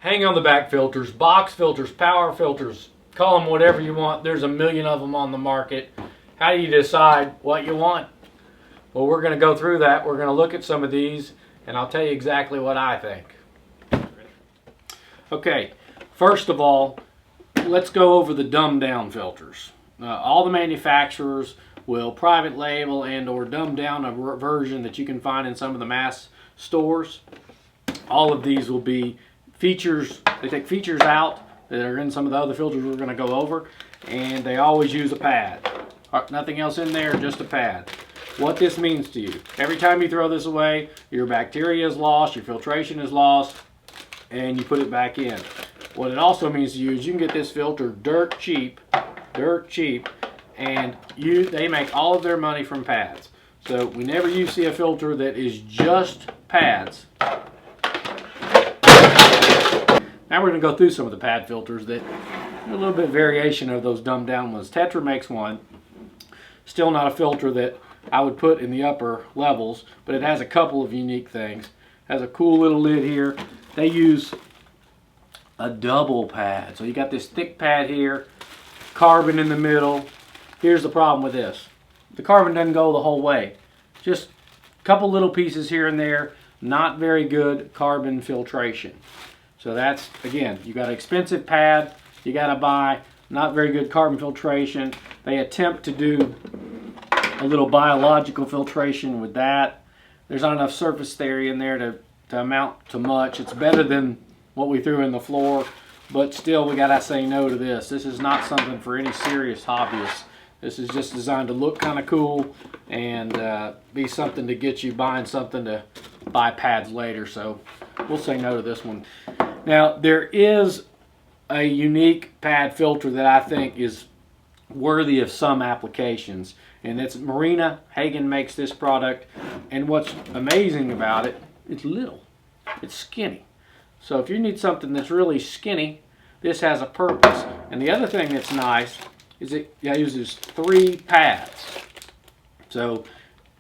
hang on the back filters, box filters, power filters, call them whatever you want. There's a million of them on the market. How do you decide what you want? Well, we're going to go through that. We're going to look at some of these, and I'll tell you exactly what I think. Okay, first of all, let's go over the dumbed down filters. All the manufacturers will private label and or dumb down a version that you can find in some of the mass stores. All of these will be features. They take features out that are in some of the other filters we're going to go over, and they always use a pad. Nothing else in there, just a pad. What this means to you: every time you throw this away, your bacteria is lost, your filtration is lost, and you put it back in. What it also means to you is you can get this filter dirt cheap, and they make all of their money from pads. So whenever you see a filter that is just pads. Now we're going to go through some of the pad filters that are a little bit variation of those dumbed down ones. Tetra makes one. Still not a filter that I would put in the upper levels, but it has a couple of unique things. It has a cool little lid here. They use a double pad. So you got this thick pad here, carbon in the middle. Here's the problem with this. The carbon doesn't go the whole way. Just a couple little pieces here and there. Not very good carbon filtration. So that's, again, you got an expensive pad you got to buy, not very good carbon filtration. They attempt to do a little biological filtration with that. There's not enough surface area in there to amount to much. It's better than what we threw in the floor, but still we got to say no to this. This is not something for any serious hobbyists. This is just designed to look kind of cool and be something to get you buying something to buy pads later. So we'll say no to this one. Now there is a unique pad filter that I think is worthy of some applications, and it's Marina. Hagen makes this product, and what's amazing about it, it's little, it's skinny. So if you need something that's really skinny, this has a purpose. And the other thing that's nice is it uses 3 pads. So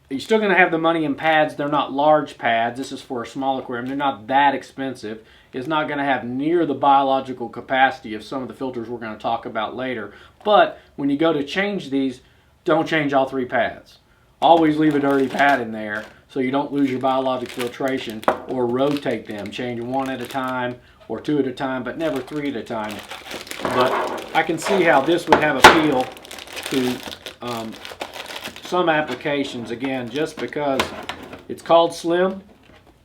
you're still going to have the money in pads. They're not large pads. This is for a small aquarium. They're not that expensive. It's not going to have near the biological capacity of some of the filters we're going to talk about later. But when you go to change these, don't change all 3 pads. Always leave a dirty pad in there so you don't lose your biologic filtration, or rotate them. Change 1 at a time or 2 at a time, but never 3 at a time. But I can see how this would have appeal to some applications, again, just because it's called Slim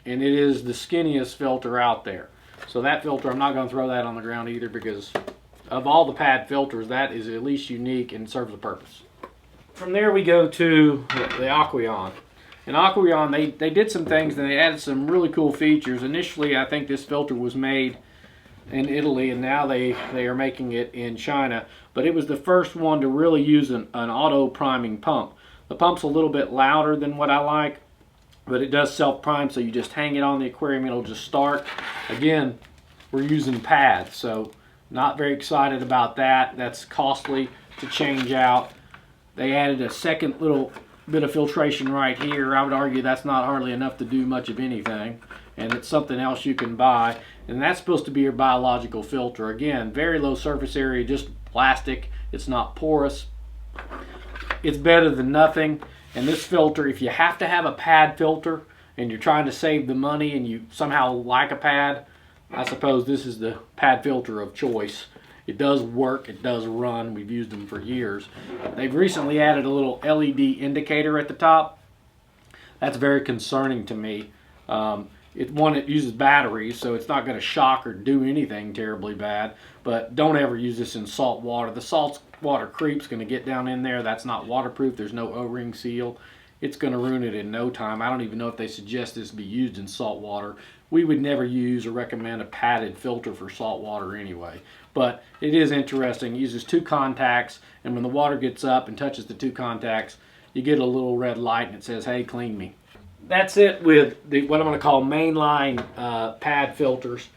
and it is the skinniest filter out there. So that filter, I'm not going to throw that on the ground either, because of all the pad filters, that is at least unique and serves a purpose. From there we go to the Aqueon. In Aqueon, they did some things, and they added some really cool features. Initially, I think this filter was made in Italy, and now they are making it in China. But it was the first one to really use an auto priming pump. The pump's a little bit louder than what I like, but it does self-prime, so you just hang it on the aquarium, it'll just start. Again, we're using pads, so not very excited about that. That's costly to change out. They added a second little bit of filtration right here. I would argue that's not hardly enough to do much of anything, and it's something else you can buy, and that's supposed to be your biological filter. Again, very low surface area, just plastic. It's not porous. It's better than nothing. And this filter, if you have to have a pad filter and you're trying to save the money and you somehow like a pad, I suppose this is the pad filter of choice. It does work, it does run. We've used them for years. They've recently added a little LED indicator at the top. That's very concerning to me. It uses batteries, so it's not going to shock or do anything terribly bad. But don't ever use this in salt water. The salt water creep's going to get down in there. That's not waterproof. There's no O-ring seal. It's going to ruin it in no time. I don't even know if they suggest this be used in salt water. We would never use or recommend a padded filter for salt water anyway. But it is interesting. It uses 2 contacts, and when the water gets up and touches the 2 contacts, you get a little red light and it says, "Hey, clean me." That's it with what I'm going to call mainline pad filters.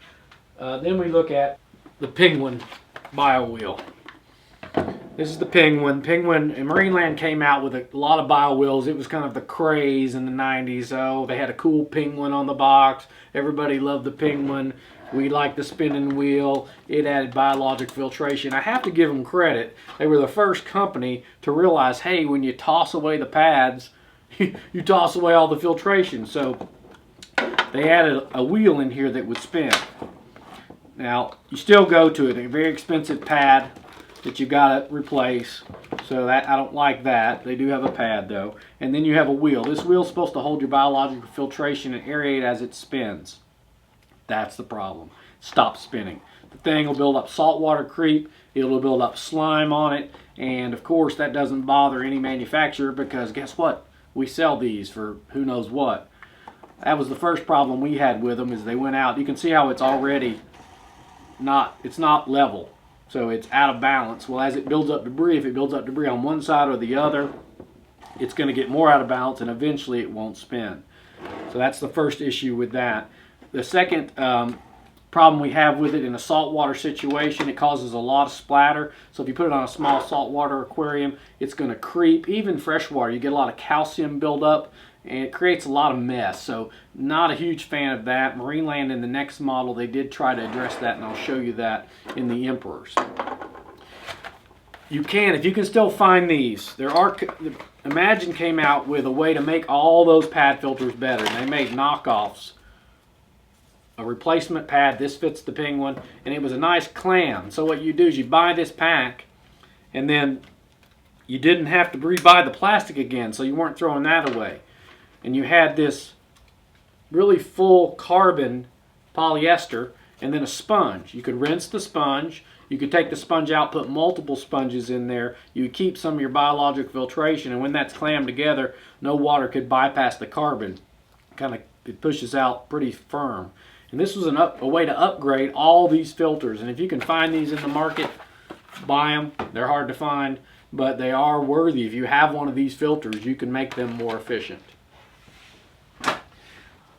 Then we look at the Penguin Bio Wheel. This is the Penguin. Penguin and Mainland came out with a lot of bio wheels. It was kind of the craze in the 90s. Oh, they had a cool Penguin on the box. Everybody loved the Penguin. We like the spinning wheel. It added biologic filtration. I have to give them credit. They were the first company to realize, hey, when you toss away the pads, you toss away all the filtration. So they added a wheel in here that would spin. Now, you still go to it, a very expensive pad that you got to replace. So that I don't like that. They do have a pad though. And then you have a wheel. This wheel is supposed to hold your biological filtration and aerate as it spins. That's the problem. Stop spinning. The thing will build up saltwater creep. It'll build up slime on it. And of course that doesn't bother any manufacturer, because guess what? We sell these for who knows what. That was the first problem we had with them, is they went out. You can see how it's already it's not level. So it's out of balance. Well, as it builds up debris, if it builds up debris on one side or the other, it's going to get more out of balance and eventually it won't spin. So that's the first issue with that. The second problem we have with it, in a saltwater situation, it causes a lot of splatter. So if you put it on a small saltwater aquarium, it's going to creep. Even freshwater, you get a lot of calcium buildup, and it creates a lot of mess. So not a huge fan of that. Marineland, in the next model, they did try to address that, and I'll show you that in the Emperors. You can, if you can still find these. Imagine came out with a way to make all those pad filters better. And they made knockoffs. A replacement pad, this fits the Penguin, and it was a nice clam. So what you do is you buy this pack, and then you didn't have to rebuy the plastic again, so you weren't throwing that away. And you had this really full carbon polyester, and then a sponge. You could rinse the sponge. You could take the sponge out, put multiple sponges in there. You would keep some of your biologic filtration, and when that's clammed together, no water could bypass the carbon. It pushes out pretty firm. And this was a way to upgrade all these filters. And if you can find these in the market, buy them. They're hard to find, but they are worthy. If you have one of these filters, you can make them more efficient.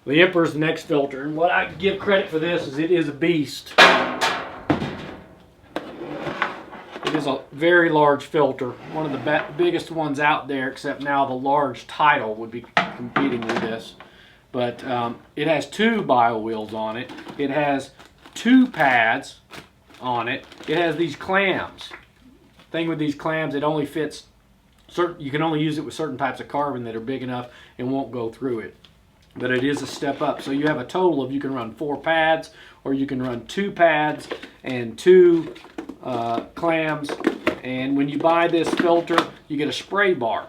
The Emperor's the next filter, and what I give credit for this is it is a beast. It is a very large filter, one of the biggest ones out there, except now the large Tidal would be competing with this. But it has 2 bio wheels on it. It has 2 pads on it. It has these clams. Thing with these clams, it only fits you can only use it with certain types of carbon that are big enough and won't go through it. But it is a step up. So you have a total of, you can run 4 pads, or you can run 2 pads and 2 clams. And when you buy this filter, you get a spray bar.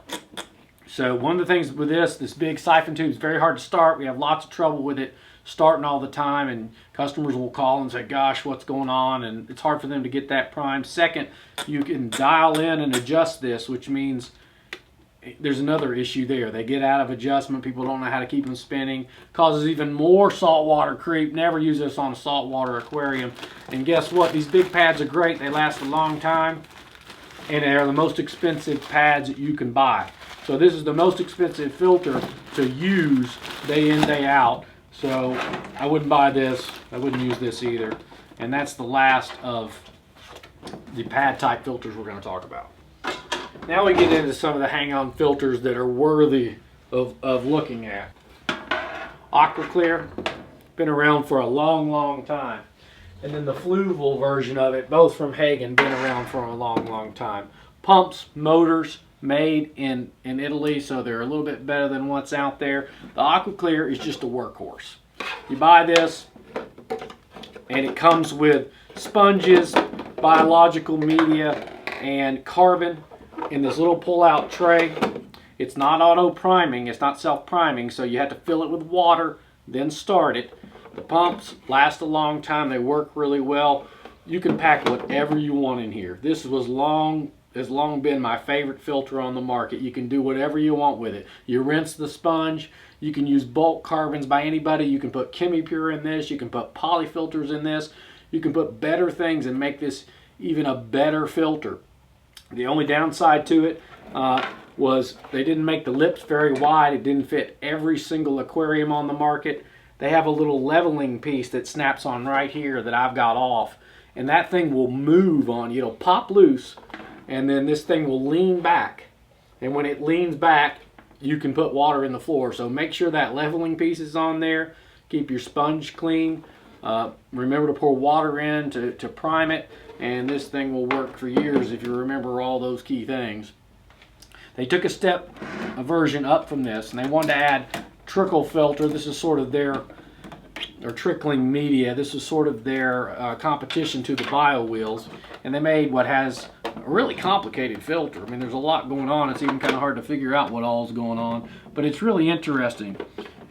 So one of the things with this big siphon tube is very hard to start. We have lots of trouble with it starting all the time, and customers will call and say, gosh, what's going on? And it's hard for them to get that primed. Second, you can dial in and adjust this, which means there's another issue there. They get out of adjustment. People don't know how to keep them spinning. Causes even more saltwater creep. Never use this on a saltwater aquarium. And guess what? These big pads are great. They last a long time, and they're the most expensive pads that you can buy. So this is the most expensive filter to use day in, day out. So I wouldn't buy this. I wouldn't use this either. And that's the last of the pad type filters we're going to talk about. Now we get into some of the hang-on filters that are worthy of looking at. AquaClear, been around for a long, long time. And then the Fluval version of it, both from Hagen, been around for a long, long time. Pumps, motors, made in Italy, so they're a little bit better than what's out there. The AquaClear is just a workhorse. You buy this, and it comes with sponges, biological media, and carbon in this little pull-out tray. It's not auto-priming, it's not self-priming, so you have to fill it with water, then start it. The pumps last a long time, they work really well. You can pack whatever you want in here. This has long been my favorite filter on the market. You can do whatever you want with it. You rinse the sponge, you can use bulk carbons by anybody, you can put ChemiPure in this, you can put polyfilters in this, you can put better things and make this even a better filter. The only downside to it was they didn't make the lips very wide. It didn't fit every single aquarium on the market. They have a little leveling piece that snaps on right here that I've got off, and that thing will move on you. It'll pop loose, and then this thing will lean back, and when it leans back, you can put water in the floor. So make sure that leveling piece is on there. Keep your sponge clean. Remember to pour water in to prime it, and this thing will work for years if you remember all those key things. They took a version up from this, and they wanted to add trickle filter. This is sort of their, or trickling media. This is sort of their competition to the Bio wheels, and they made what has a really complicated filter. I mean, there's a lot going on. It's even kind of hard to figure out what all is going on, but it's really interesting.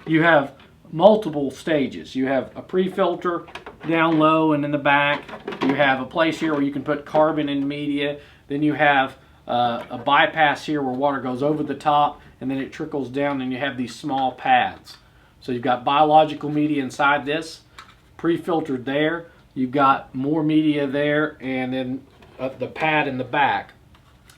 You have multiple stages. You have a pre-filter down low and in the back. You have a place here where you can put carbon in media. Then you have a bypass here where water goes over the top and then it trickles down, and you have these small pads. So you've got biological media inside this, pre-filtered there. You've got more media there, and then the pad in the back.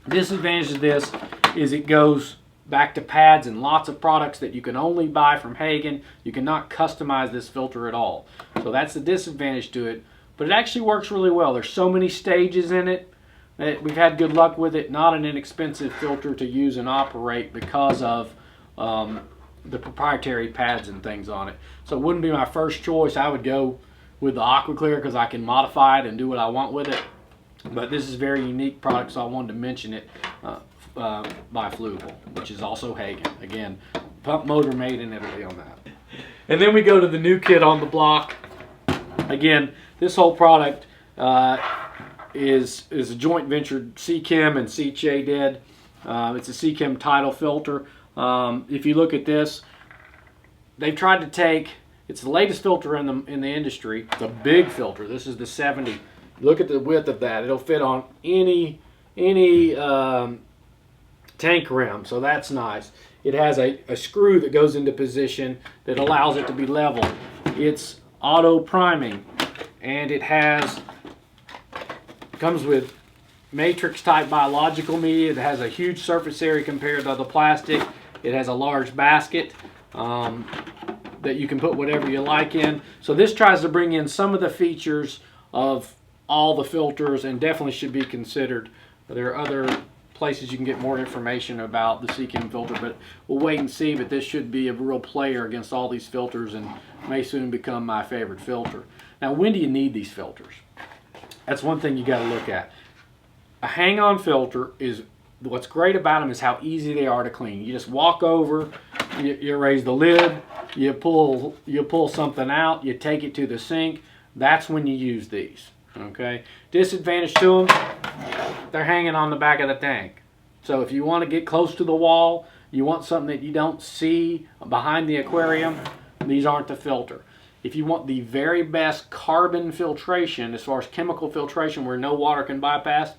Disadvantage of this is it goes back to pads and lots of products that you can only buy from Hagen. You cannot customize this filter at all. So that's the disadvantage to it, but it actually works really well. There's so many stages in it. We've had good luck with it. Not an inexpensive filter to use and operate because of the proprietary pads and things on it. So it wouldn't be my first choice. I would go with the AquaClear because I can modify it and do what I want with it. But this is a very unique product, so I wanted to mention it by Fluval, which is also Hagen. Again, pump motor made in Italy on that. And then we go to the new kid on the block. Again, this whole product is a joint venture Seachem and Sicce did. It's a Seachem Tidal filter. If you look at this, they've tried to take, it's the latest filter in the industry. It's a big filter. This is the 70. Look at the width of that. It'll fit on any tank rim, so that's nice. It has a screw that goes into position that allows it to be level. It's auto priming, and it comes with matrix type biological media that has a huge surface area compared to the plastic. It has a large basket that you can put whatever you like in. So this tries to bring in some of the features of all the filters, and definitely should be considered. There are other places you can get more information about the Seachem filter, but we'll wait and see. But this should be a real player against all these filters and may soon become my favorite filter. Now, when do you need these filters? That's one thing you got to look at. A hang-on filter is, what's great about them is how easy they are to clean. You just walk over, you raise the lid, you pull something out, you take it to the sink. That's when you use these. Okay. Disadvantage to them, they're hanging on the back of the tank. So if you want to get close to the wall, you want something that you don't see behind the aquarium, these aren't the filter. If you want the very best carbon filtration, as far as chemical filtration where no water can bypass,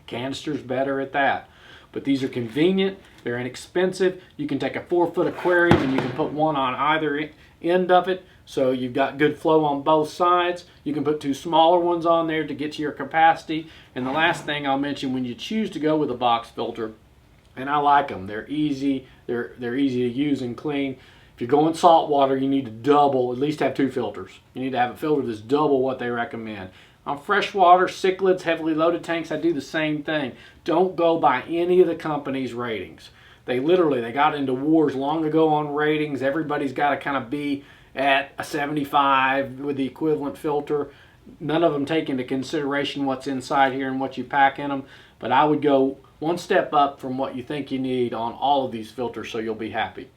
canister's better at that. But these are convenient, they're inexpensive. You can take a 4-foot aquarium and you can put one on either end of it, so you've got good flow on both sides. You can put 2 smaller ones on there to get to your capacity. And the last thing I'll mention, when you choose to go with a box filter, and I like them, they're easy, they're easy to use and clean. If you're going salt water, you need to double, at least have 2 filters. You need to have a filter that's double what they recommend. On freshwater, cichlids, heavily loaded tanks, I do the same thing. Don't go by any of the company's ratings. They got into wars long ago on ratings. Everybody's got to kind of be at a 75 with the equivalent filter. None of them take into consideration what's inside here and what you pack in them. But I would go one step up from what you think you need on all of these filters, so you'll be happy.